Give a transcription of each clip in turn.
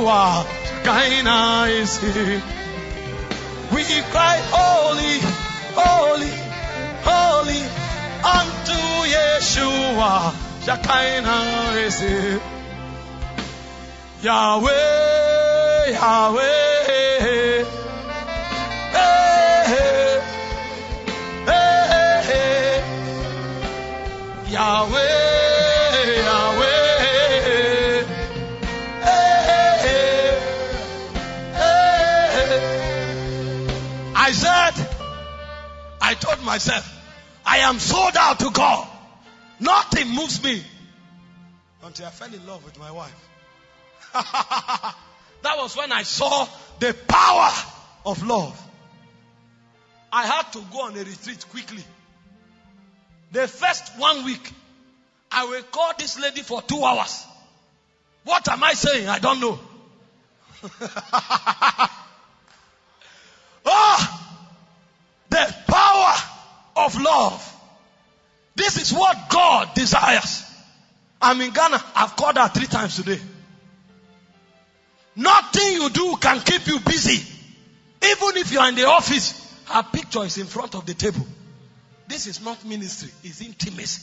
Yeshua, Shekinah is here. We cry, holy, holy, holy, unto Yeshua, Shekinah is here. Yahweh, Yahweh, hey, hey, hey, Yahweh, Yahweh, I told myself, I am sold out to God. Nothing moves me until I fell in love with my wife. That was when I saw the power of love. I had to go on a retreat quickly. The first 1 week, I will call this lady for 2 hours. What am I saying? I don't know. Oh! The power of love. This is what God desires. I'm in Ghana. I've called her 3 times today. Nothing you do can keep you busy. Even if you are in the office, her picture is in front of the table. This is not ministry. It's intimacy.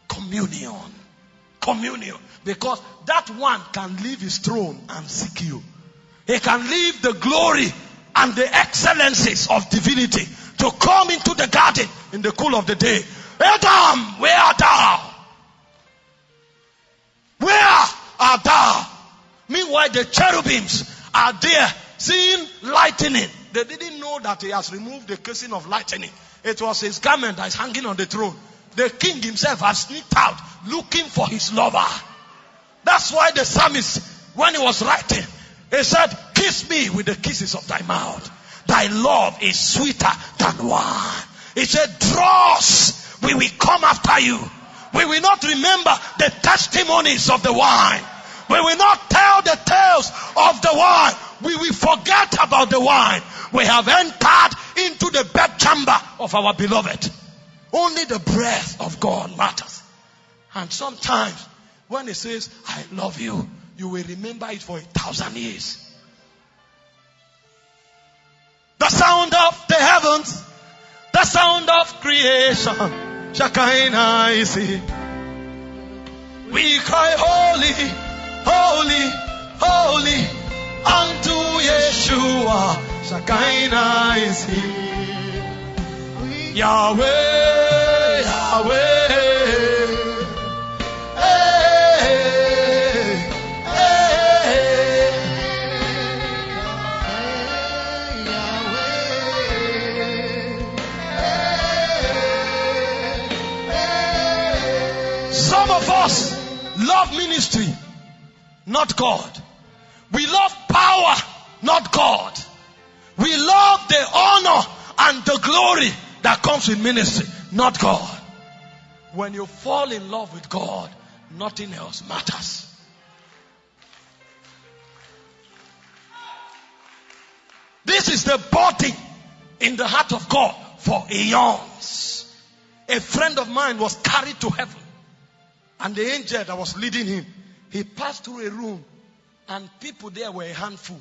Communion. Communion. Because that one can leave his throne and seek you. He can leave the glory and the excellencies of divinity to come into the garden in the cool of the day. Adam, where art thou? Where art thou? Meanwhile, the cherubims are there seeing lightning. They didn't know that he has removed the casing of lightning. It was his garment that is hanging on the throne. The king himself has sneaked out looking for his lover. That's why the psalmist, when he was writing, he said, kiss me with the kisses of thy mouth. Thy love is sweeter than wine. He said, draw us, we will come after you. We will not remember the testimonies of the wine. We will not tell the tales of the wine. We will forget about the wine. We have entered into the bedchamber of our beloved. Only the breath of God matters. And sometimes when he says, I love you, you will remember it for 1,000 years. The sound of the heavens, the sound of creation, Shekinah is here. We cry, holy, holy, holy, unto Yeshua, Shekinah is here. Yahweh, Yahweh, hey, hey, some of us love ministry, not God. We love power, not God. We love the honor and the glory that comes with ministry, not God. When you fall in love with God, nothing else matters. This is the body in the heart of God for eons. A friend of mine was carried to heaven, and the angel that was leading him, he passed through a room, and people there were a handful.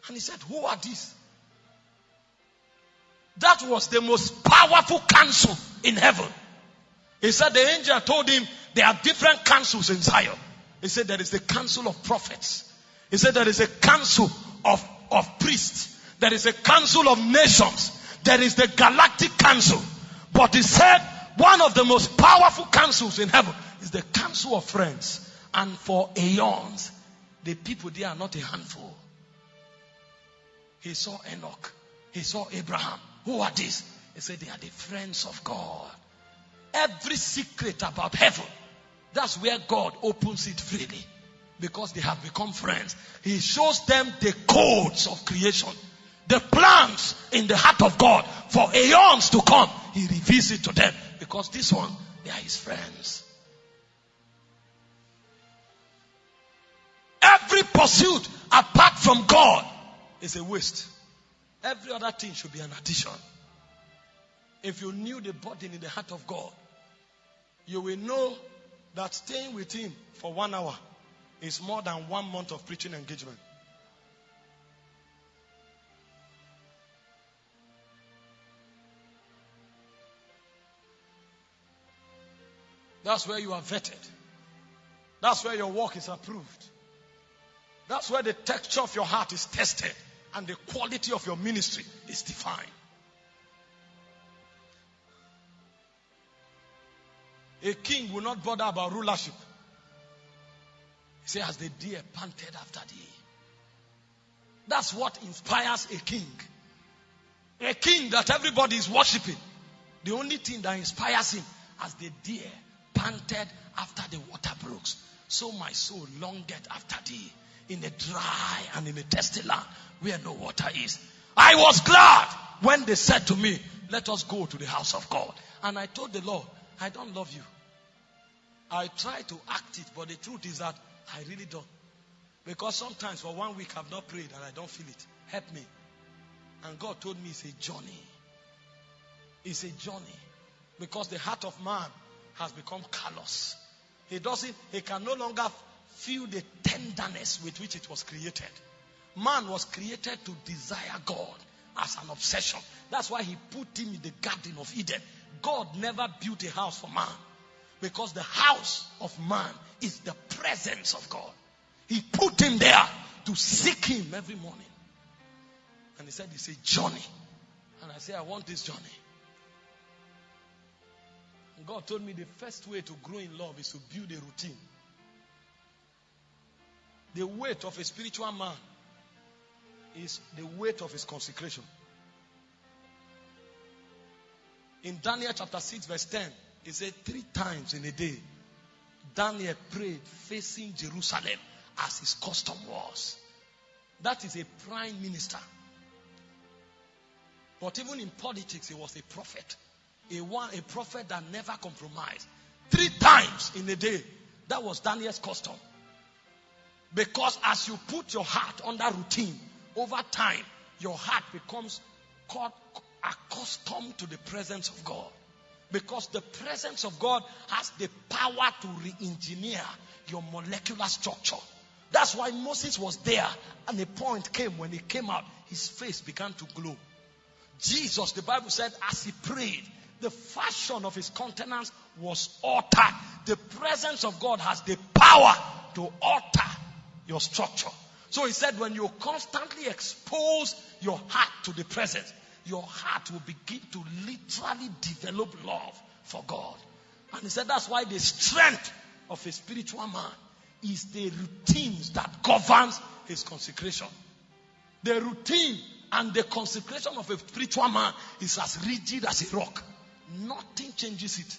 And he said, who are these? That was the most powerful council in heaven. He said the angel told him there are different councils in Zion. He said there is the council of prophets. He said there is a council of priests. There is a council of nations. There is the galactic council. But he said one of the most powerful councils in heaven is the council of friends. And for aeons, the people there are not a handful. He saw Enoch. He saw Abraham. Who are these? He said they are the friends of God. Every secret about heaven, that's where God opens it freely. Because they have become friends. He shows them the codes of creation. The plans in the heart of God for aeons to come. He reveals it to them. Because this one, they are his friends. Every pursuit apart from God is a waste. Every other thing should be an addition. If you knew the burden in the heart of God, you will know that staying with him for 1 hour is more than 1 month of preaching engagement. That's where you are vetted. That's where your work is approved. That's where the texture of your heart is tested and the quality of your ministry is defined. A king will not bother about rulership. He says, as the deer panted after thee. That's what inspires a king. A king that everybody is worshiping. The only thing that inspires him, as the deer panted after the water brooks, so my soul longeth after thee, in a dry and in a thirsty land where no water is. I was glad when they said to me, let us go to the house of God. And I told the Lord, I don't love you. I try to act it, but the truth is that I really don't. Because sometimes for 1 week I've not prayed and I don't feel it. Help me. And God told me it's a journey. It's a journey. Because the heart of man has become callous. He can no longer feel the tenderness with which it was created. Man was created to desire God as an obsession. That's why he put him in the Garden of Eden. God never built a house for man. Because the house of man is the presence of God. He put him there to seek him every morning. And he said it's a journey. And I said, I want this journey. And God told me the first way to grow in love is to build a routine. The weight of a spiritual man is the weight of his consecration. In Daniel chapter 6 verse 10, it said 3 times in a day, Daniel prayed facing Jerusalem as his custom was. That is a prime minister. But even in politics, he was a prophet. A prophet that never compromised. 3 times in a day. That was Daniel's custom. Because as you put your heart under routine, over time, your heart becomes accustomed to the presence of God. Because the presence of God has the power to re-engineer your molecular structure. That's why Moses was there, and a point came when he came out, his face began to glow. Jesus, the Bible said, as he prayed, the fashion of his countenance was altered. The presence of God has the power to alter your structure. So he said, when you constantly expose your heart to the presence, your heart will begin to literally develop love for God. And he said that's why the strength of a spiritual man is the routines that governs his consecration. The routine and the consecration of a spiritual man is as rigid as a rock. Nothing changes it.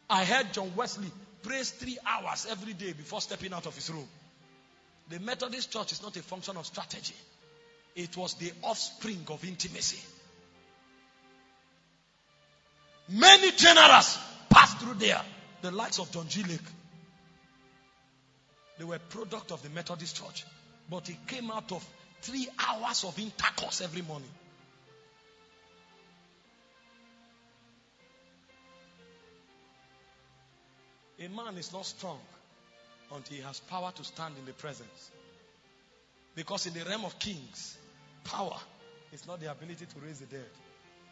I heard John Wesley praise 3 hours every day before stepping out of his room. The Methodist Church is not a function of strategy. It was the offspring of intimacy. Many generals passed through there. The likes of John G. Lake. They were product of the Methodist Church. But it came out of 3 hours of intercourse every morning. A man is not strong until he has power to stand in the presence. Because in the realm of kings, power is not the ability to raise the dead.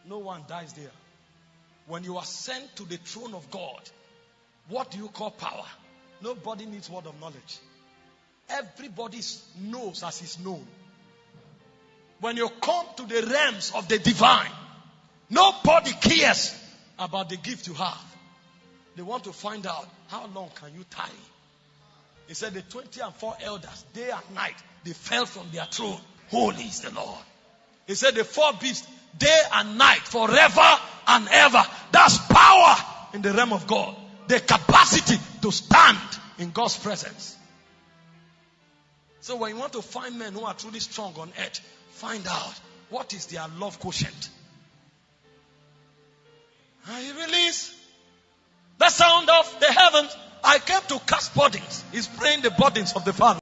No one dies there. When you are sent to the throne of God, what do you call power? Nobody needs word of knowledge. Everybody knows as is known. When you come to the realms of the divine, nobody cares about the gift you have. They want to find out how long can you tarry. He said the 24 elders, day and night, they fell from their throne. Holy is the Lord. He said the 4 beasts, day and night, forever and ever. That's power in the realm of God. The capacity to stand in God's presence. So when you want to find men who are truly strong on earth, find out what is their love quotient. And he released the sound of the heavens. I came to cast burdens. He's praying the burdens of the Father.